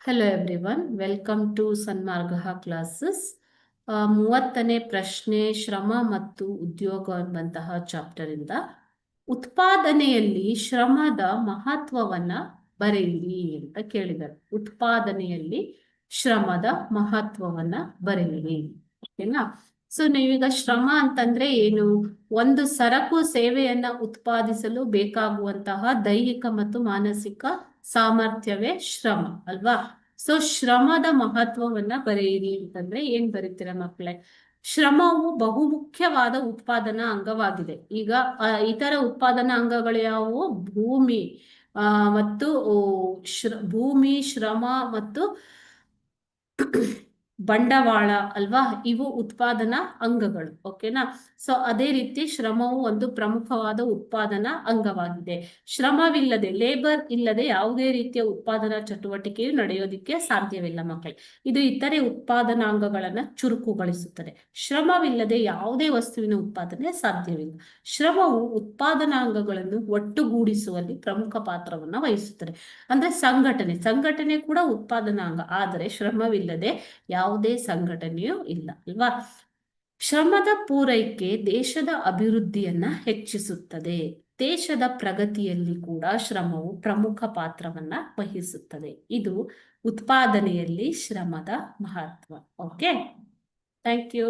Hello everyone, welcome to Sanmarga classes. 30ನೇ ಪ್ರಶ್ನೆ ಶ್ರಮ ಮತ್ತು ಉದ್ಯೋಗ ಎಂಬಂತಹ ಚಾಪ್ಟರ್ ಇಂದ ಉತ್ಪಾದನೆಯಲ್ಲಿ ಶ್ರಮದ ಮಹತ್ವವನ್ನ ಬರೆಯಿರಿ ಅಂತ ಕೇಳಿದ್ದಾರೆ. ಉತ್ಪಾದನೆಯಲ್ಲಿ ಶ್ರಮದ ಮಹತ್ವವನ್ನ ಬರೆಯಿರಿ. ಓಕೆನಾ? ಸೊ ನೀವೀಗ ಶ್ರಮ ಅಂತಂದ್ರೆ ಏನು? ಒಂದು ಸರಕು ಸೇವೆಯನ್ನ ಉತ್ಪಾದಿಸಲು ಬೇಕಾಗುವಂತಹ ದೈಹಿಕ ಮತ್ತು ಮಾನಸಿಕ ಸಾಮರ್ಥ್ಯವೇ ಶ್ರಮ ಅಲ್ವಾ? ಸೊ ಶ್ರಮದ ಮಹತ್ವವನ್ನ ಬರೆಯಿರಿ ಅಂತಂದ್ರೆ ಏನ್ ಬರೀತೀರಾ ಮಕ್ಕಳೇ? ಶ್ರಮವು ಬಹುಮುಖ್ಯವಾದ ಉತ್ಪಾದನಾ ಅಂಗವಾಗಿದೆ. ಈಗ ಇತರ ಉತ್ಪಾದನಾ ಅಂಗಗಳು ಯಾವುವು? ಭೂಮಿ ಮತ್ತು ಭೂಮಿ, ಶ್ರಮ ಮತ್ತು ಬಂಡವಾಳ ಅಲ್ವಾ? ಇವು ಉತ್ಪಾದನಾ ಅಂಗಗಳು. ಓಕೆನಾ? ಸೊ ಅದೇ ರೀತಿ ಶ್ರಮವು ಒಂದು ಪ್ರಮುಖವಾದ ಉತ್ಪಾದನಾ ಅಂಗವಾಗಿದೆ. ಶ್ರಮವಿಲ್ಲದೆ, ಲೇಬರ್ ಇಲ್ಲದೆ ಯಾವುದೇ ರೀತಿಯ ಉತ್ಪಾದನಾ ಚಟುವಟಿಕೆಯು ನಡೆಯೋದಿಕ್ಕೆ ಸಾಧ್ಯವಿಲ್ಲ ಮಕ್ಕಳೇ. ಇದು ಇತರೆ ಉತ್ಪಾದನಾಂಗಗಳನ್ನ ಚುರುಕುಗೊಳಿಸುತ್ತದೆ. ಶ್ರಮವಿಲ್ಲದೆ ಯಾವುದೇ ವಸ್ತುವಿನ ಉತ್ಪಾದನೆ ಸಾಧ್ಯವಿಲ್ಲ. ಶ್ರಮವು ಉತ್ಪಾದನಾಂಗಗಳನ್ನು ಒಟ್ಟುಗೂಡಿಸುವಲ್ಲಿ ಪ್ರಮುಖ ಪಾತ್ರವನ್ನ ವಹಿಸುತ್ತದೆ. ಅಂದ್ರೆ ಸಂಘಟನೆ ಕೂಡ ಉತ್ಪಾದನಾಂಗ, ಆದರೆ ಶ್ರಮವಿಲ್ಲದೆ ಯಾವುದೇ ಸಂಘಟನೆಯೂ ಇಲ್ಲ ಅಲ್ವಾ? ಶ್ರಮದ ಪೂರೈಕೆ ದೇಶದ ಅಭಿವೃದ್ಧಿಯನ್ನ ಹೆಚ್ಚಿಸುತ್ತದೆ. ದೇಶದ ಪ್ರಗತಿಯಲ್ಲಿ ಕೂಡ ಶ್ರಮವು ಪ್ರಮುಖ ಪಾತ್ರವನ್ನ ವಹಿಸುತ್ತದೆ. ಇದು ಉತ್ಪಾದನೆಯಲ್ಲಿ ಶ್ರಮದ ಮಹತ್ವ. Okay, thank you.